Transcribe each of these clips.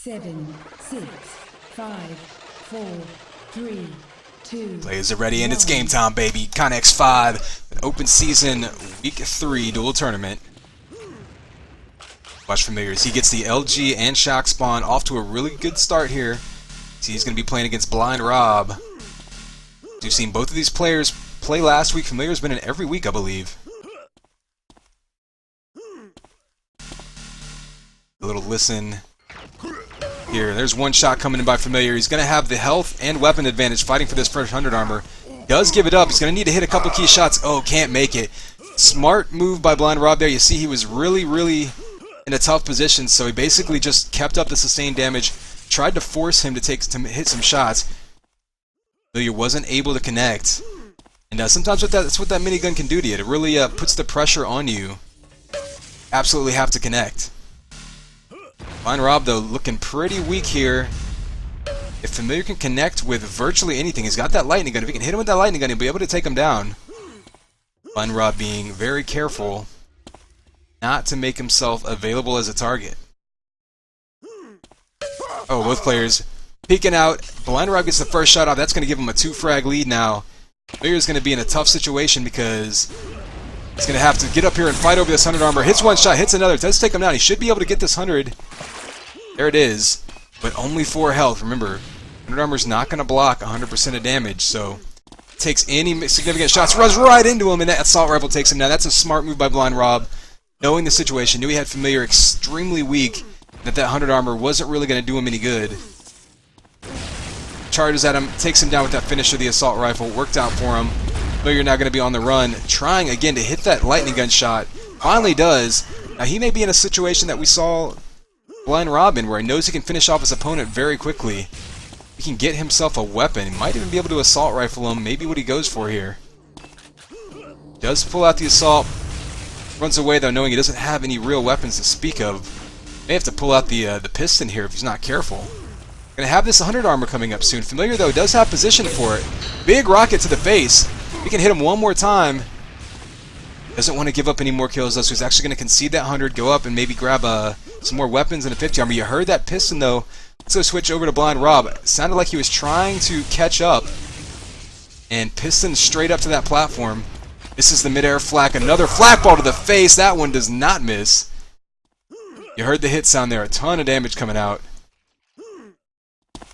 7, 6, 5, 4, 3, 2. Players are ready, and it's game time, baby. Connex 5, an open season week 3 duel tournament. Watch Familiars. He gets the LG and Shock Spawn off to a really good start here. See, he's going to be playing against BlindRob. We've seen both of these players play last week. Familiar's been in every week, I believe. A little listen here. There's one shot coming in by Familiar. He's going to have the health and weapon advantage fighting for this first 100 armor. Does give it up. He's going to need to hit a couple key shots. Oh, can't make it. Smart move by BlindRob there. You see he was really in a tough position, so he basically just kept up the sustained damage, tried to force him to hit some shots, though he wasn't able to connect. And sometimes that's what that minigun can do to you. It really puts the pressure on you. Absolutely have to connect. BlindRob, though, looking pretty weak here. If Familiar can connect with virtually anything, he's got that lightning gun. If he can hit him with that lightning gun, he'll be able to take him down. BlindRob being very careful not to make himself available as a target. Oh, both players peeking out. BlindRob gets the first shot off. That's going to give him a 2-frag lead now. Familiar's going to be in a tough situation because he's going to have to get up here and fight over this 100 armor. Hits one shot, hits another. Does take him down. He should be able to get this 100. There it is. But only 4 health. Remember, 100 armor's not going to block 100% of damage, so takes any significant shots, runs right into him, and that assault rifle takes him down. That's a smart move by BlindRob. Knowing the situation, knew he had Familiar extremely weak, that 100 armor wasn't really going to do him any good. Charges at him, takes him down with that finish of the assault rifle. Worked out for him. Familiar now going to be on the run, trying again to hit that lightning gun shot. Finally does. Now he may be in a situation that we saw BlindRob in, where he knows he can finish off his opponent very quickly. He can get himself a weapon. He might even be able to assault rifle him. Maybe what he goes for here. Does pull out the assault. Runs away though, knowing he doesn't have any real weapons to speak of. May have to pull out the piston here if he's not careful. Gonna have this 100 armor coming up soon. Familiar though does have position for it. Big rocket to the face. We can hit him one more time. Doesn't want to give up any more kills though, so he's actually gonna concede that 100, go up and maybe grab some more weapons and a 50 armor. You heard that piston though. Let's go switch over to BlindRob. It sounded like he was trying to catch up and piston straight up to that platform. This is the midair flak. Another flak ball to the face. That one does not miss. You heard the hit sound there. A ton of damage coming out.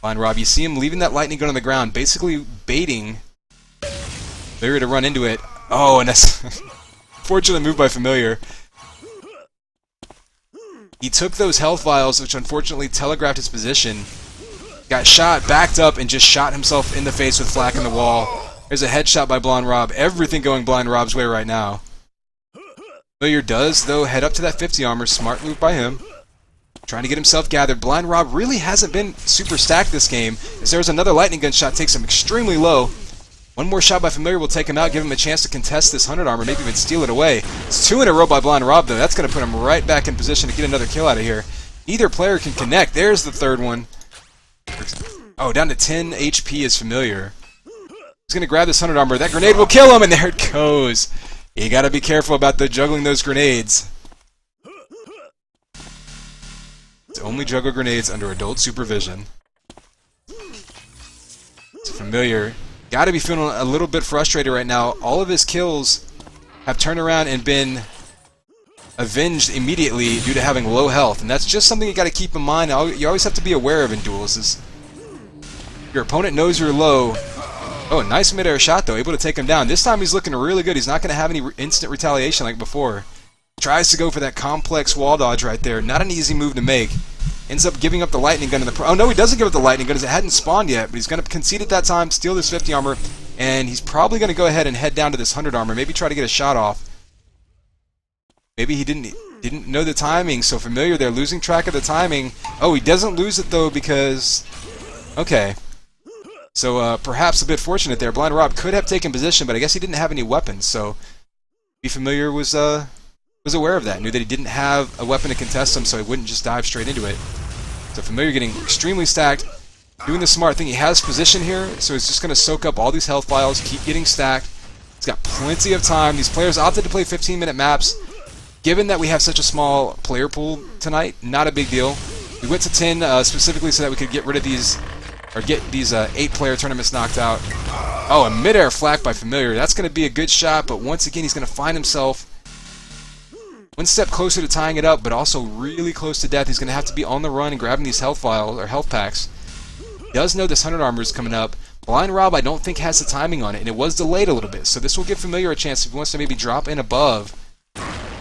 BlindRob, you see him leaving that lightning gun on the ground, basically baiting Familiar to run into it. Oh, and that's unfortunate move by Familiar. He took those health vials, which unfortunately telegraphed his position. Got shot, backed up, and just shot himself in the face with flak in the wall. There's a headshot by BlindRob. Everything going BlindRob's way right now. Familiar does, though, head up to that 50 armor. Smart move by him. Trying to get himself gathered. BlindRob really hasn't been super stacked this game, as there's another lightning gun shot. Takes him extremely low. One more shot by Familiar will take him out, give him a chance to contest this 100 armor, maybe even steal it away. It's 2 in a row by BlindRob, though. That's going to put him right back in position to get another kill out of here. Either player can connect. There's the third one. Oh, down to 10 HP is Familiar. He's going to grab this 100 armor. That grenade will kill him, and there it goes. You got to be careful about juggling those grenades. To only juggle grenades under adult supervision. It's Familiar. Got to be feeling a little bit frustrated right now. All of his kills have turned around and been avenged immediately due to having low health, and that's just something you got to keep in mind. You always have to be aware of in duels. Is your opponent knows you're low. Oh, nice mid-air shot, though. Able to take him down. This time he's looking really good. He's not going to have any instant retaliation like before. Tries to go for that complex wall dodge right there. Not an easy move to make. Ends up giving up the lightning gun. Oh, no, he doesn't give up the lightning gun as it hadn't spawned yet. But he's going to concede at that time, steal this 50 armor, and he's probably going to go ahead and head down to this 100 armor. Maybe try to get a shot off. Maybe he didn't know the timing. So Familiar there, losing track of the timing. Oh, he doesn't lose it, though, because... Okay. So perhaps a bit fortunate there. BlindRob could have taken position, but I guess he didn't have any weapons. So Familiar was aware of that. Knew that he didn't have a weapon to contest him, so he wouldn't just dive straight into it. So Familiar getting extremely stacked. Doing the smart thing. He has position here, so he's just going to soak up all these health vials, keep getting stacked. He's got plenty of time. These players opted to play 15-minute maps. Given that we have such a small player pool tonight, not a big deal. We went to 10 specifically so that we could get rid of these, or get these 8-player tournaments knocked out. Oh, a mid-air flak by Familiar. That's going to be a good shot, but once again, he's going to find himself one step closer to tying it up, but also really close to death. He's going to have to be on the run and grabbing these health vials, or health packs. He does know this 100 armor is coming up. BlindRob, I don't think, has the timing on it, and it was delayed a little bit, so this will give Familiar a chance if he wants to maybe drop in above.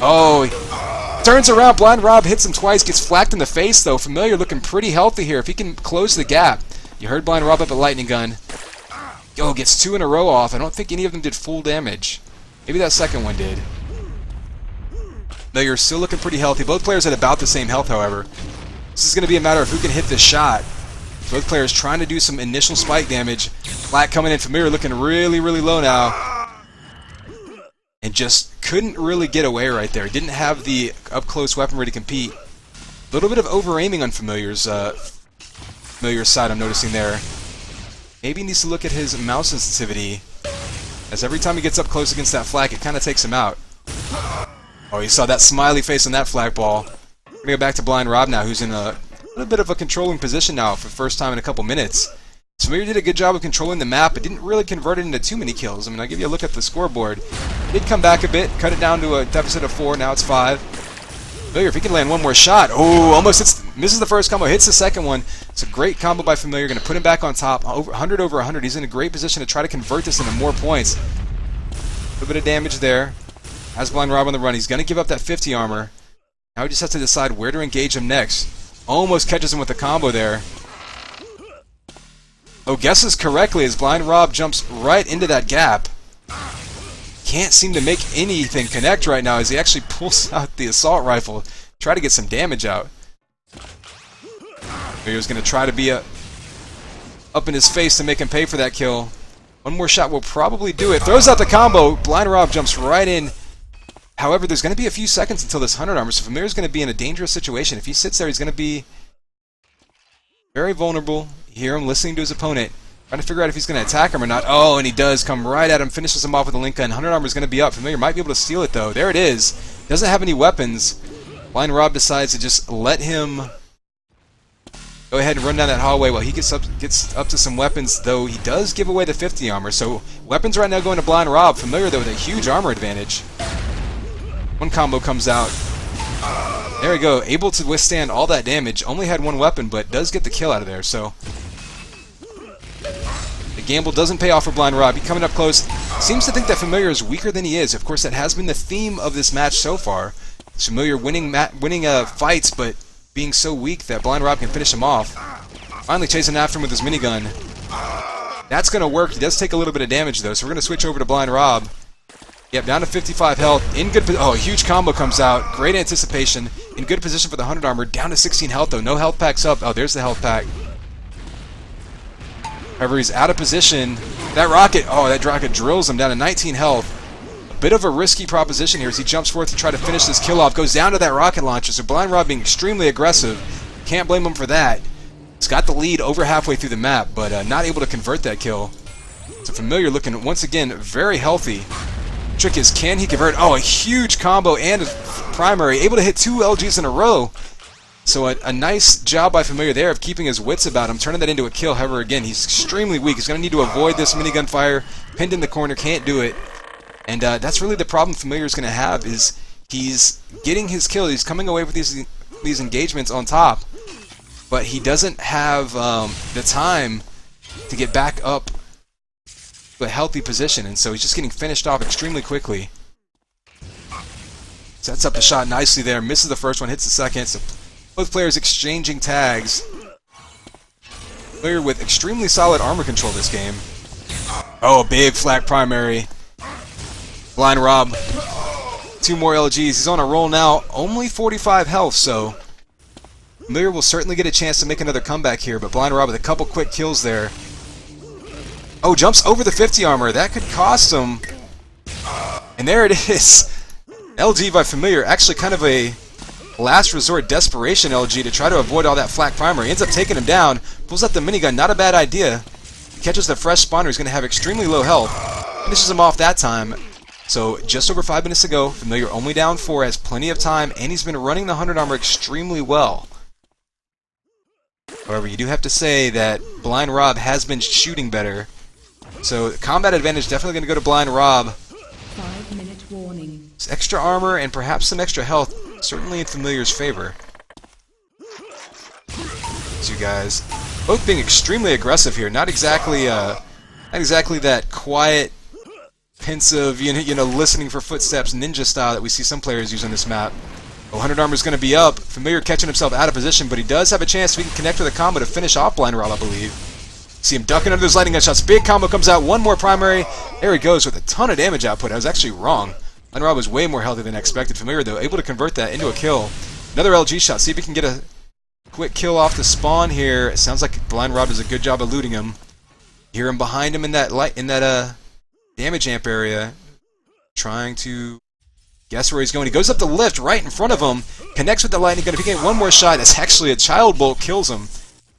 Oh, he turns around. BlindRob hits him twice, gets flacked in the face, though. Familiar looking pretty healthy here. If he can close the gap. You heard BlindRob up a lightning gun. Oh, gets 2 in a row off. I don't think any of them did full damage. Maybe that second one did. Familiar still looking pretty healthy. Both players at about the same health, however. This is going to be a matter of who can hit this shot. Both players trying to do some initial spike damage. Flak coming in. Familiar looking really, really low now. And just couldn't really get away right there. Didn't have the up-close weaponry to compete. A little bit of over-aiming on Familiar's side, I'm noticing there. Maybe he needs to look at his mouse sensitivity, as every time he gets up close against that flak, it kind of takes him out. Oh, you saw that smiley face on that flak ball. We're going to go back to BlindRob now, who's in a little bit of a controlling position now for the first time in a couple minutes. Familiar did a good job of controlling the map, but didn't really convert it into too many kills. I mean, I'll give you a look at the scoreboard. Did come back a bit, cut it down to a deficit of 4, now it's 5. Familiar, if he can land one more shot. Oh, almost misses the first combo, hits the second one. It's a great combo by Familiar, going to put him back on top. 100 over 100. He's in a great position to try to convert this into more points. A little bit of damage there. Has BlindRob on the run. He's going to give up that 50 armor. Now he just has to decide where to engage him next. Almost catches him with the combo there. Oh, guesses correctly as BlindRob jumps right into that gap. Can't seem to make anything connect right now as he actually pulls out the assault rifle. Try to get some damage out. He was going to try to be up in his face to make him pay for that kill. One more shot will probably do it. Throws out the combo. BlindRob jumps right in. However, there's going to be a few seconds until this 100 armor, so Familiar's going to be in a dangerous situation. If he sits there, he's going to be very vulnerable. You hear him listening to his opponent, trying to figure out if he's going to attack him or not. Oh, and he does come right at him, finishes him off with a link gun. 100 armor is going to be up. Familiar might be able to steal it, though. There it is. Doesn't have any weapons. BlindRob decides to just let him go ahead and run down that hallway while he gets up to some weapons, though he does give away the 50 armor. So weapons right now going to BlindRob. Familiar, though, with a huge armor advantage. One combo comes out. There we go. Able to withstand all that damage. Only had one weapon, but does get the kill out of there. So the gamble doesn't pay off for BlindRob. He coming up close. Seems to think that Familiar is weaker than he is. Of course, that has been the theme of this match so far. It's Familiar winning fights, but being so weak that BlindRob can finish him off. Finally chasing after him with his minigun. That's going to work. He does take a little bit of damage, though, so we're going to switch over to BlindRob. Yep, down to 55 health. In good oh, a huge combo comes out. Great anticipation. In good position for the 100 armor. Down to 16 health, though. No health packs up. Oh, there's the health pack. However, he's out of position. That rocket drills him down to 19 health. A bit of a risky proposition here as he jumps forth to try to finish this kill off. Goes down to that rocket launcher, so BlindRob being extremely aggressive. Can't blame him for that. He's got the lead over halfway through the map, but not able to convert that kill. So Familiar looking, once again, very healthy. Trick is, can he convert? Oh, a huge combo and a primary. Able to hit 2 LGs in a row. So a nice job by Familiar there of keeping his wits about him, turning that into a kill. However, again, he's extremely weak. He's going to need to avoid this minigun fire. Pinned in the corner, can't do it. And that's really the problem Familiar is going to have, is he's getting his kill. He's coming away with these engagements on top. But he doesn't have the time to get back up a healthy position, and so he's just getting finished off extremely quickly. Sets up the shot nicely there, misses the first one, hits the second, so both players exchanging tags. Player with extremely solid armor control this game. Oh, big flak primary. BlindRob, 2 more LGs. He's on a roll now, only 45 health, so Familiar will certainly get a chance to make another comeback here, but BlindRob with a couple quick kills there. Oh, jumps over the 50 armor. That could cost him. And there it is. LG by Familiar. Actually kind of a last resort desperation LG to try to avoid all that flak primary. Ends up taking him down. Pulls out the minigun. Not a bad idea. Catches the fresh spawner. He's going to have extremely low health. Finishes him off that time. So just over 5 minutes to go. Familiar only down 4. Has plenty of time. And he's been running the 100 armor extremely well. However, you do have to say that BlindRob has been shooting better. So combat advantage definitely going to go to BlindRob. 5-minute warning. This extra armor and perhaps some extra health, certainly in Familiar's favor. These you guys, both being extremely aggressive here. Not exactly that quiet, pensive, listening for footsteps ninja style that we see some players use on this map. 100 armor is going to be up. Familiar catching himself out of position, but he does have a chance if he can connect with a combo to finish off BlindRob, I believe. See him ducking under those lightning gun shots. Big combo comes out. One more primary. There he goes with a ton of damage output. I was actually wrong. BlindRob was way more healthy than expected. Familiar, though, able to convert that into a kill. Another LG shot. See if he can get a quick kill off the spawn here. It sounds like BlindRob does a good job eluding him. Hear him behind him in that damage amp area. Trying to guess where he's going. He goes up the lift right in front of him. Connects with the lightning gun. If he can get one more shot, it's actually a child bolt kills him.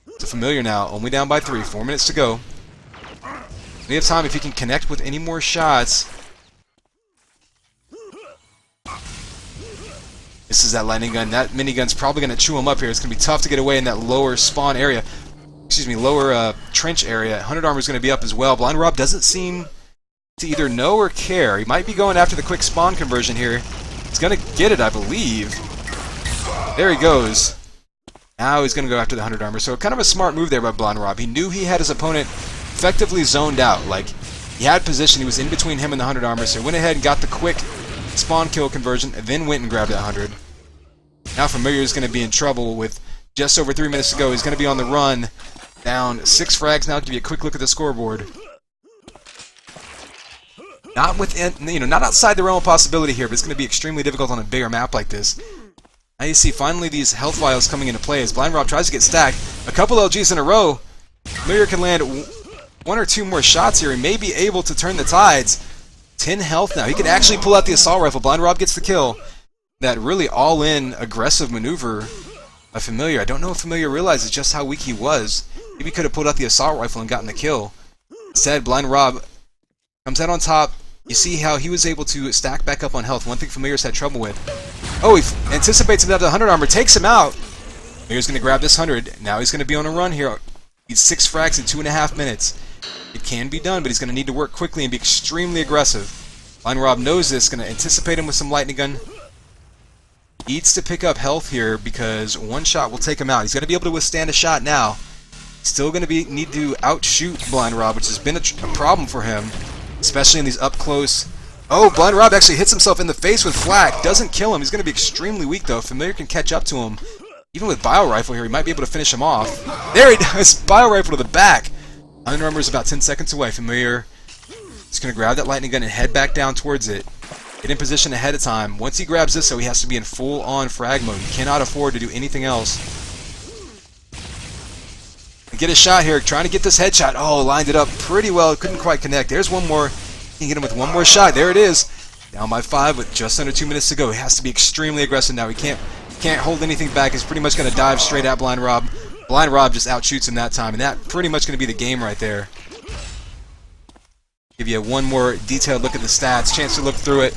It's a Familiar now. Only down by 3. 4 minutes to go. We have time if he can connect with any more shots. This is that lightning gun. That minigun's probably going to chew him up here. It's going to be tough to get away in that lower spawn area. Excuse me, lower trench area. 100 armor is going to be up as well. BlindRob doesn't seem to either know or care. He might be going after the quick spawn conversion here. He's going to get it, I believe. There he goes. Now he's going to go after the 100 armor. So kind of a smart move there by BlindRob. He knew he had his opponent effectively zoned out. Like, he had position. He was in between him and the 100 armor. So he went ahead and got the quick spawn kill conversion, and then went and grabbed that 100. Now Familiar is going to be in trouble with just over 3 minutes to go. He's going to be on the run. Down 6 frags now. Give you a quick look at the scoreboard. Not within, not outside the realm of possibility here, but it's going to be extremely difficult on a bigger map like this. Now you see finally these health vials coming into play as BlindRob tries to get stacked. A couple LGs in a row. Familiar can land 1 or 2 more shots here. He may be able to turn the tides. 10 health now. He can actually pull out the assault rifle. BlindRob gets the kill. That really all-in aggressive maneuver of Familiar. I don't know if Familiar realizes just how weak he was. Maybe he could have pulled out the assault rifle and gotten the kill. Instead, BlindRob comes out on top. You see how he was able to stack back up on health. One thing Familiar's had trouble with. Oh, he anticipates him to have the 100 armor. Takes him out. Familiar's going to grab this 100. Now he's going to be on a run here. He's 6 frags in 2.5 minutes. It can be done, but he's going to need to work quickly and be extremely aggressive. BlindRob knows this. Going to anticipate him with some lightning gun. Needs to pick up health here because one shot will take him out. He's going to be able to withstand a shot now. Still going to need to outshoot BlindRob, which has been a problem for him, especially in these up close. Oh, BlindRob actually hits himself in the face with flak. Doesn't kill him. He's going to be extremely weak, though. Familiar can catch up to him. Even with Bio Rifle here, he might be able to finish him off. There he does! Bio Rifle to the back. Iron Armor is about 10 seconds away. Familiar is going to grab that lightning gun and head back down towards it. Get in position ahead of time. Once he grabs this, though, he has to be in full-on frag mode. He cannot afford to do anything else. Get a shot here, trying to get this headshot. Oh, lined it up pretty well. Couldn't quite connect. There's one more. He can get him with one more shot. There it is. Down by 5 with just under 2 minutes to go. He has to be extremely aggressive now. He can't hold anything back. He's pretty much going to dive straight at BlindRob. BlindRob just outshoots him that time, and that pretty much going to be the game right there. Give you one more detailed look at the stats. Chance to look through it.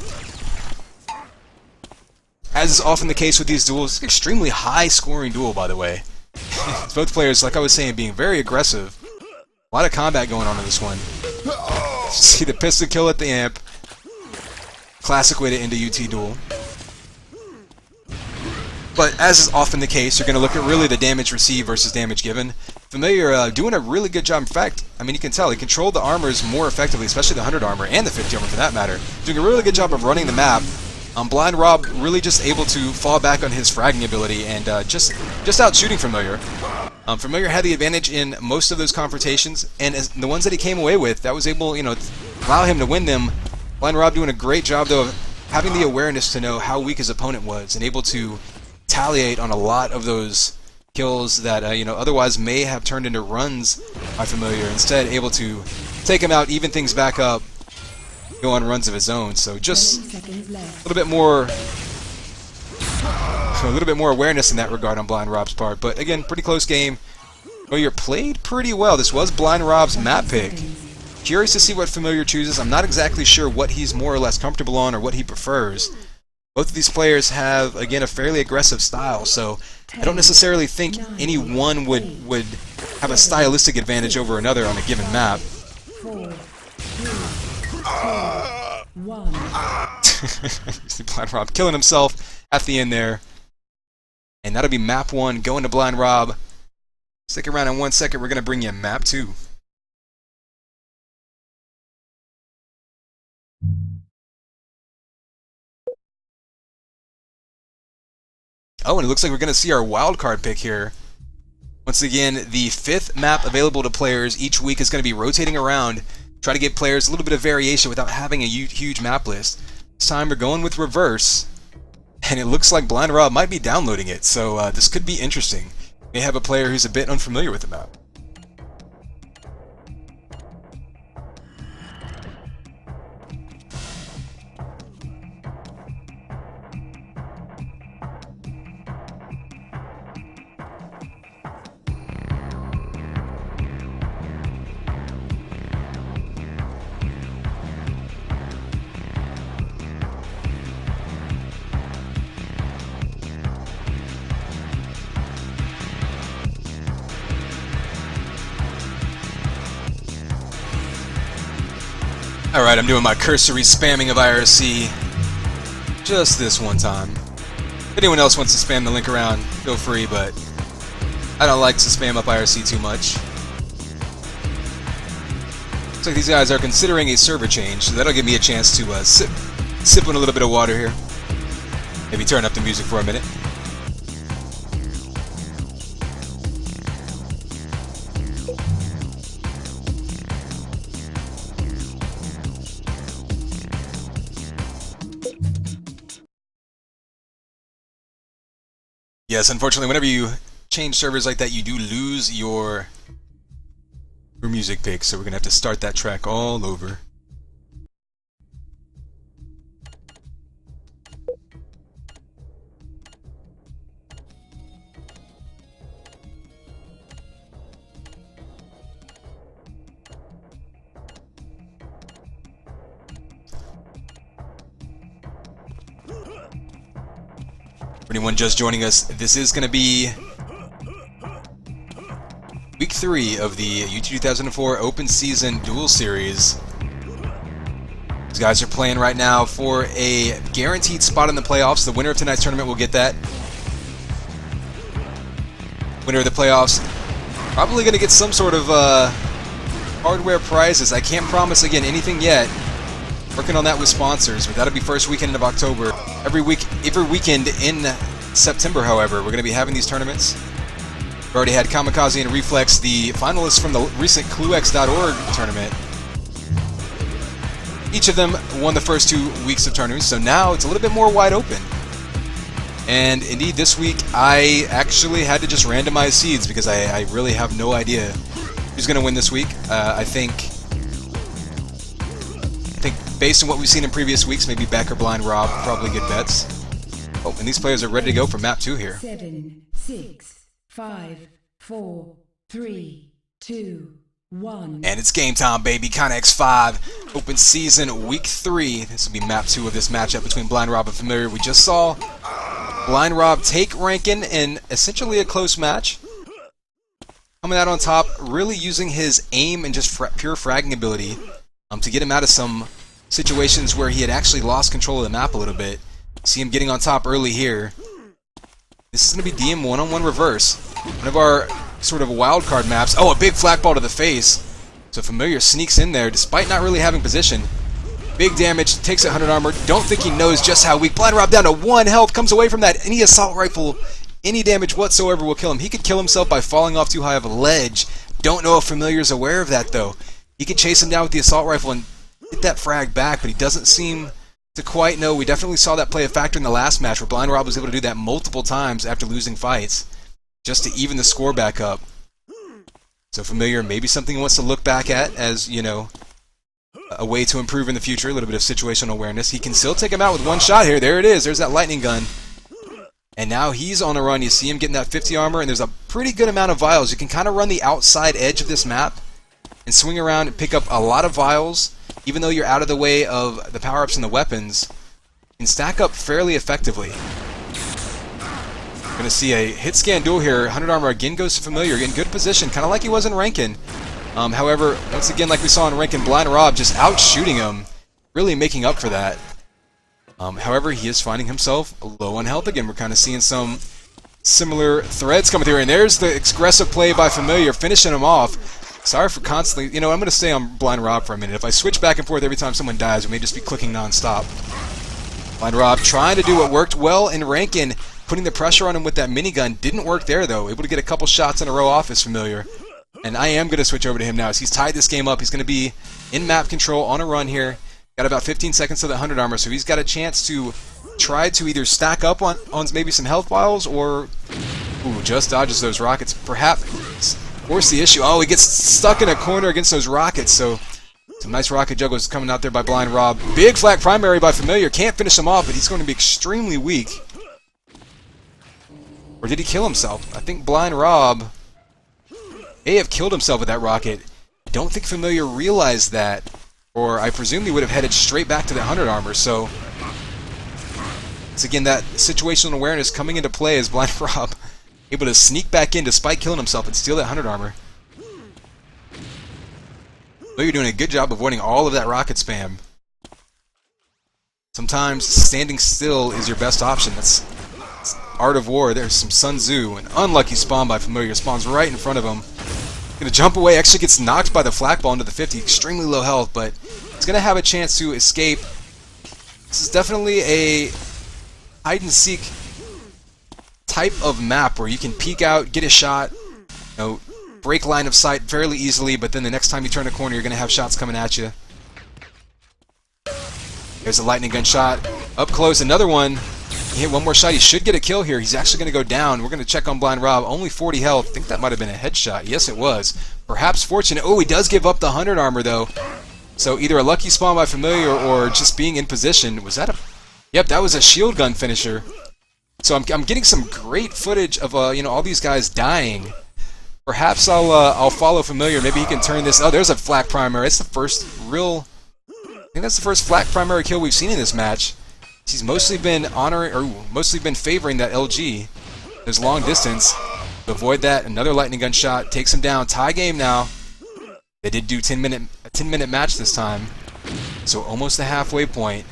As is often the case with these duels, it's an extremely high-scoring duel, by the way. Both players, like I was saying, being very aggressive. A lot of combat going on in this one. See the pistol kill at the amp. Classic way to end a UT duel. But as is often the case, you're going to look at really the damage received versus damage given. Familiar doing a really good job. In fact, I mean, you can tell he controlled the armors more effectively, especially the 100 armor and the 50 armor for that matter. Doing a really good job of running the map. BlindRob really just able to fall back on his fragging ability and just out shooting Familiar. Familiar had the advantage in most of those confrontations, and as the ones that he came away with, that was able, allow him to win them. BlindRob doing a great job, though, of having the awareness to know how weak his opponent was and able to retaliate on a lot of those kills that otherwise may have turned into runs by Familiar. Instead, able to take him out, even things back up, go on runs of his own. So just a little bit more awareness in that regard on BlindRob's part. But again, pretty close game. Familiar played pretty well. This was BlindRob's map pick. Curious to see what Familiar chooses. I'm not exactly sure what he's more or less comfortable on or what he prefers. Both of these players have, again, a fairly aggressive style, so I don't necessarily think any one would have a stylistic advantage over another on a given map. 4, 3, 2, 1. You see BlindRob killing himself at the end there. And that'll be map 1 going to BlindRob. Stick around in 1 second, we're going to bring you map 2. Oh, and it looks like we're going to see our wildcard pick here. Once again, the 5th map available to players each week is going to be rotating around. Try to give players a little bit of variation without having a huge map list. This time we're going with reverse. And it looks like BlindRob might be downloading it, so this could be interesting. May have a player who's a bit unfamiliar with the map. Alright, I'm doing my cursory spamming of IRC just this one time. If anyone else wants to spam the link around, feel free, but I don't like to spam up IRC too much. Looks like these guys are considering a server change, so that'll give me a chance to sip on a little bit of water here. Maybe turn up the music for a minute. Yes, unfortunately, whenever you change servers like that, you do lose your music pick, so we're going to have to start that track all over. For anyone just joining us, this is going to be Week 3 of the UT 2004 Open Season Duel Series. These guys are playing right now for a guaranteed spot in the playoffs. The winner of tonight's tournament will get that. Winner of the playoffs probably going to get some sort of hardware prizes. I can't promise, again, anything yet. Working on that with sponsors, but that'll be first weekend of October. Every weekend in September, however, we're going to be having these tournaments. We've already had Kamikaze and Reflex, the finalists from the recent Cluex.org tournament. Each of them won the first 2 weeks of tournaments, so now it's a little bit more wide open. And indeed, this week I actually had to just randomize seeds because I really have no idea who's going to win this week. I think based on what we've seen in previous weeks, maybe Beck or BlindRob, probably good bets. Oh, and these players are ready to go for map 2 here. 7, 6, 5, 4, 3, 2, 1. And it's game time, baby. Connex 5, Open Season Week 3. This will be map 2 of this matchup between BlindRob and Familiar. We just saw BlindRob take Rankin in essentially a close match. Coming out on top, really using his aim and just pure fragging ability to get him out of some situations where he had actually lost control of the map a little bit. See him getting on top early here. This is going to be DM one-on-one reverse. One of our sort of wild card maps. Oh, a big flak ball to the face. So Familiar sneaks in there despite not really having position. Big damage, takes 100 armor. Don't think he knows just how weak. BlindRob down to 1 health, comes away from that. Any assault rifle, any damage whatsoever will kill him. He could kill himself by falling off too high of a ledge. Don't know if Familiar's aware of that though. He could chase him down with the assault rifle and get that frag back, but he doesn't seem to quite know. We definitely saw that play a factor in the last match where BlindRob was able to do that multiple times after losing fights just to even the score back up. So Familiar, maybe something he wants to look back at as, you know, a way to improve in the future, a little bit of situational awareness. He can still take him out with one shot here. There it is. There's that lightning gun. And now he's on a run. You see him getting that 50 armor, and there's a pretty good amount of vials. You can kind of run the outside edge of this map and swing around and pick up a lot of vials. Even though you're out of the way of the power-ups and the weapons, you can stack up fairly effectively. We're going to see a hit scan duel here. 100 armor again goes to Familiar, in good position, kind of like he was in Rankin. However, once again, like we saw in Rankin, BlindRob just out shooting him, really making up for that. However, he is finding himself low on health again. We're kind of seeing some similar threads coming through, and there's the aggressive play by Familiar, finishing him off. Sorry for constantly, I'm going to stay on BlindRob for a minute. If I switch back and forth every time someone dies, we may just be clicking non-stop. BlindRob trying to do what worked well in Rankin, putting the pressure on him with that minigun. Didn't work there, though. Able to get a couple shots in a row off his Familiar. And I am going to switch over to him now as he's tied this game up. He's going to be in map control on a run here. Got about 15 seconds to the 100 armor, so he's got a chance to try to either stack up on maybe some health vials or just dodges those rockets. Perhaps force the issue. Oh, he gets stuck in a corner against those rockets, so some nice rocket juggles coming out there by BlindRob. Big flak primary by Familiar. Can't finish him off, but he's going to be extremely weak. Or did he kill himself? I think BlindRob may have killed himself with that rocket. I don't think Familiar realized that, or I presume he would have headed straight back to the 100 armor, so it's again that situational awareness coming into play as BlindRob able to sneak back in despite killing himself and steal that 100 armor. But you're doing a good job avoiding all of that rocket spam. Sometimes standing still is your best option. That's Art of War. There's some Sun Tzu. An unlucky spawn by Familiar. Spawns right in front of him. Gonna jump away. Actually gets knocked by the flak ball into the 50. Extremely low health, but he's gonna have a chance to escape. This is definitely a hide-and-seek type of map where you can peek out, get a shot, break line of sight fairly easily, but then the next time you turn a corner, you're going to have shots coming at you. There's a lightning gun shot. Up close, another one. He hit one more shot. He should get a kill here. He's actually going to go down. We're going to check on BlindRob. Only 40 health. I think that might have been a headshot. Yes, it was. Perhaps fortunate. Oh, he does give up the 100 armor, though. So either a lucky spawn by Familiar or just being in position. Was that a... Yep, that was a shield gun finisher. So I'm getting some great footage of all these guys dying. Perhaps I'll follow Familiar. Maybe he can turn this. Oh, there's a flak primary. It's the first real. I think that's the first flak primary kill we've seen in this match. He's mostly been favoring that LG. There's long distance. To avoid that, another lightning gun shot takes him down. Tie game now. They did do a 10-minute match this time, so almost the halfway point.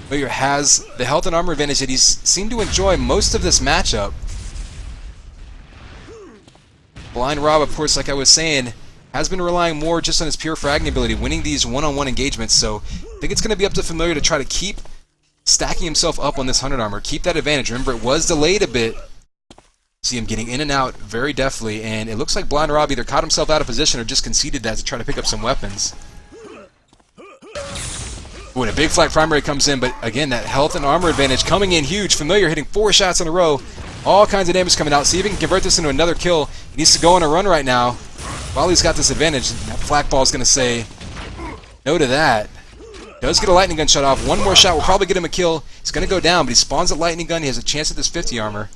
Familiar has the health and armor advantage that he's seemed to enjoy most of this matchup. BlindRob, of course, like I was saying, has been relying more just on his pure fragging ability, winning these one-on-one engagements, so I think it's going to be up to Familiar to try to keep stacking himself up on this 100 armor, keep that advantage. Remember, it was delayed a bit. See him getting in and out very deftly, and it looks like BlindRob either caught himself out of position or just conceded that to try to pick up some weapons. Ooh, and a big flak primary comes in, but again, that health and armor advantage coming in huge. Familiar hitting 4 shots in a row. All kinds of damage coming out. See if he can convert this into another kill. He needs to go on a run right now. While he's got this advantage, that flak ball is going to say no to that. Does get a lightning gun shut off. One more shot will probably get him a kill. He's going to go down, but he spawns a lightning gun. He has a chance at this 50 armor.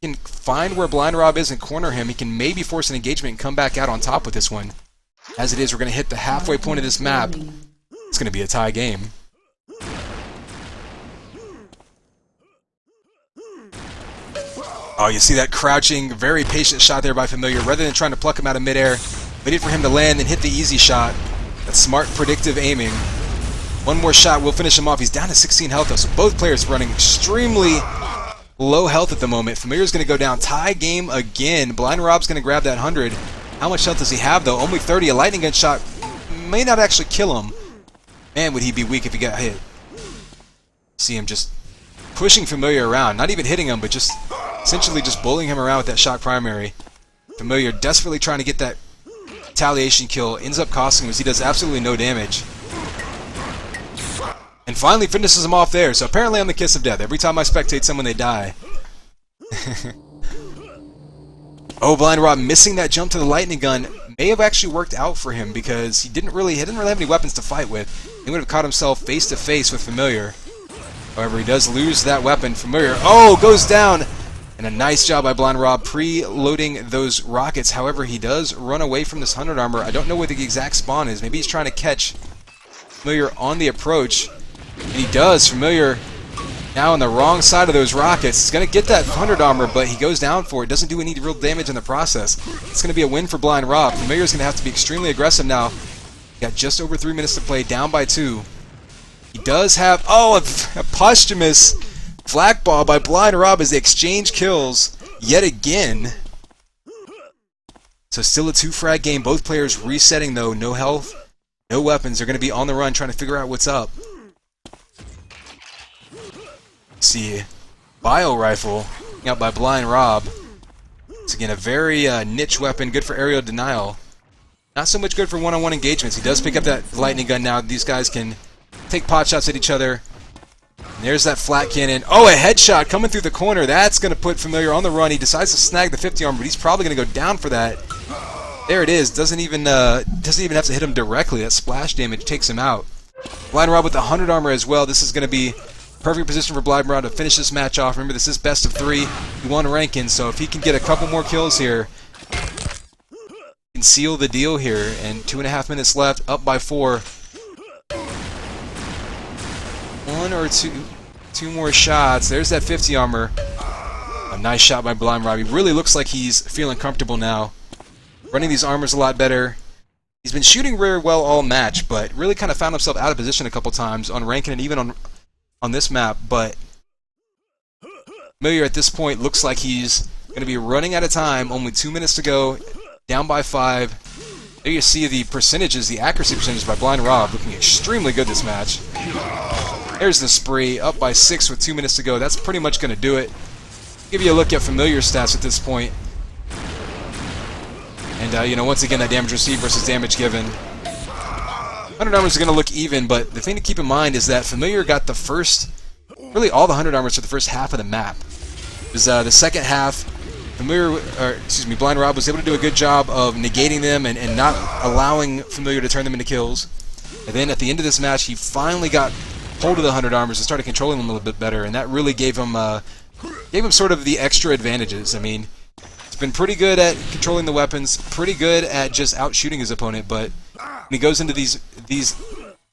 He can find where BlindRob is and corner him. He can maybe force an engagement and come back out on top with this one. As it is, we're going to hit the halfway point of this map. It's going to be a tie game. Oh, you see that crouching, very patient shot there by Familiar. Rather than trying to pluck him out of midair, waited for him to land and hit the easy shot. That smart, predictive aiming. One more shot will finish him off. He's down to 16 health, though, so both players running extremely low health at the moment. Familiar's going to go down. Tie game again. BlindRob's going to grab that 100. How much health does he have, though? Only 30. A lightning gun shot may not actually kill him. Man, would he be weak if he got hit. See him just pushing Familiar around. Not even hitting him, but just essentially just bullying him around with that shock primary. Familiar desperately trying to get that retaliation kill. Ends up costing him as he does absolutely no damage. And finally finishes him off there. So apparently I'm the kiss of death. Every time I spectate someone, they die. Oh, BlindRob missing that jump to the lightning gun may have actually worked out for him because he didn't really have any weapons to fight with. He would have caught himself face to face with Familiar. However, he does lose that weapon. Familiar, oh, goes down! And a nice job by BlindRob pre-loading those rockets. However, he does run away from this 100 armor. I don't know where the exact spawn is. Maybe he's trying to catch Familiar on the approach. And he does. Familiar Now on the wrong side of those rockets. He's going to get that 100 armor, but he goes down for it. Doesn't do any real damage in the process. It's going to be a win for BlindRob. Familiar's going to have to be extremely aggressive now. Got just over 3 minutes to play, down by 2. He does have, a posthumous flak ball by BlindRob as they exchange kills yet again. So still a 2-frag game. Both players resetting though. No health, no weapons. They're going to be on the run trying to figure out what's up. See, bio rifle out by BlindRob. It's again a very niche weapon, good for aerial denial. Not so much good for one-on-one engagements. He does pick up that lightning gun now. These guys can take pot shots at each other. And there's that flat cannon. Oh, a headshot coming through the corner. That's going to put Familiar on the run. He decides to snag the 50 armor, but he's probably going to go down for that. There it is. Doesn't even have to hit him directly. That splash damage takes him out. BlindRob with the 100 armor as well. This is going to be perfect position for BlindRob to finish this match off. Remember, this is best of 3. He won Rankin, so if he can get a couple more kills here, he can seal the deal here. And 2.5 minutes left, up by 4. 1 or 2 more shots. There's that 50 armor. A nice shot by BlindRob. He really looks like he's feeling comfortable now. Running these armors a lot better. He's been shooting very well all match, but really kind of found himself out of position a couple times on Rankin and even on this map. But Familiar at this point looks like he's going to be running out of time. Only 2 minutes to go. Down by 5. There you see the percentages, the accuracy percentage by BlindRob looking extremely good this match. There's the spree, up by 6 with 2 minutes to go. That's pretty much going to do it. Give you a look at Familiar stats at this point. And, once again, that damage received versus damage given. 100 armors are going to look even, but the thing to keep in mind is that Familiar got the first, really all the 100 armors for the first half of the map. It was the second half, BlindRob was able to do a good job of negating them and not allowing Familiar to turn them into kills. And then at the end of this match, he finally got hold of the 100 armors and started controlling them a little bit better, and that really gave him sort of the extra advantages. I mean, he's been pretty good at controlling the weapons, pretty good at just out-shooting his opponent, but when he goes into these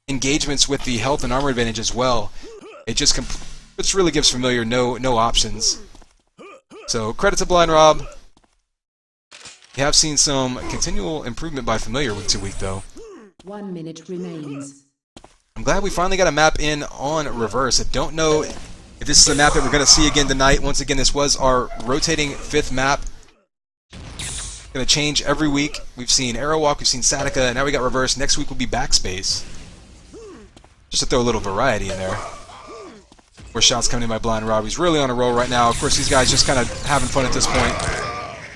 engagements with the health and armor advantage as well, it just really gives Familiar no options. So credit to BlindRob. We have seen some continual improvement by Familiar week to week, though. 1 minute remains. I'm glad we finally got a map in on Reverse. I don't know if this is a map that we're going to see again tonight. Once again, this was our rotating 5th map. Going to change every week. We've seen Arrowwalk, we've seen Satica, and now we got Reverse. Next week will be Backspace. Just to throw a little variety in there. More shots coming in by BlindRob. He's really on a roll right now. Of course, these guys just kind of having fun at this point.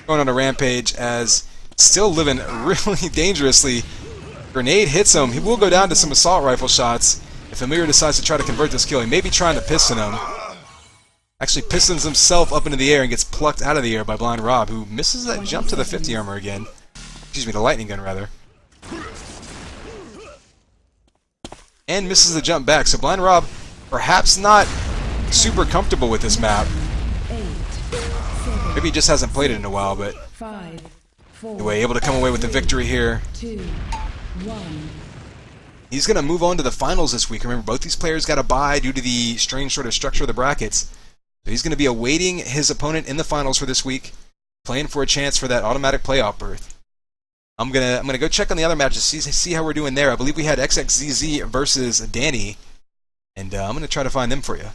Going on a rampage as still living really dangerously. Grenade hits him. He will go down to some assault rifle shots. If Familiar decides to try to convert this kill, he may be trying to piston him. Actually pistons himself up into the air and gets plucked out of the air by BlindRob, who misses that jump to the 50 armor again. Excuse me, the lightning gun, rather. And misses the jump back. So BlindRob, perhaps not super comfortable with this map. Maybe he just hasn't played it in a while, but anyway, able to come away with the victory here. 2, 1. He's going to move on to the finals this week. Remember, both these players got a bye due to the strange sort of structure of the brackets. So he's going to be awaiting his opponent in the finals for this week, playing for a chance for that automatic playoff berth. I'm gonna go check on the other matches, see how we're doing there. I believe we had XXZZ versus Danny, and I'm going to try to find them for you.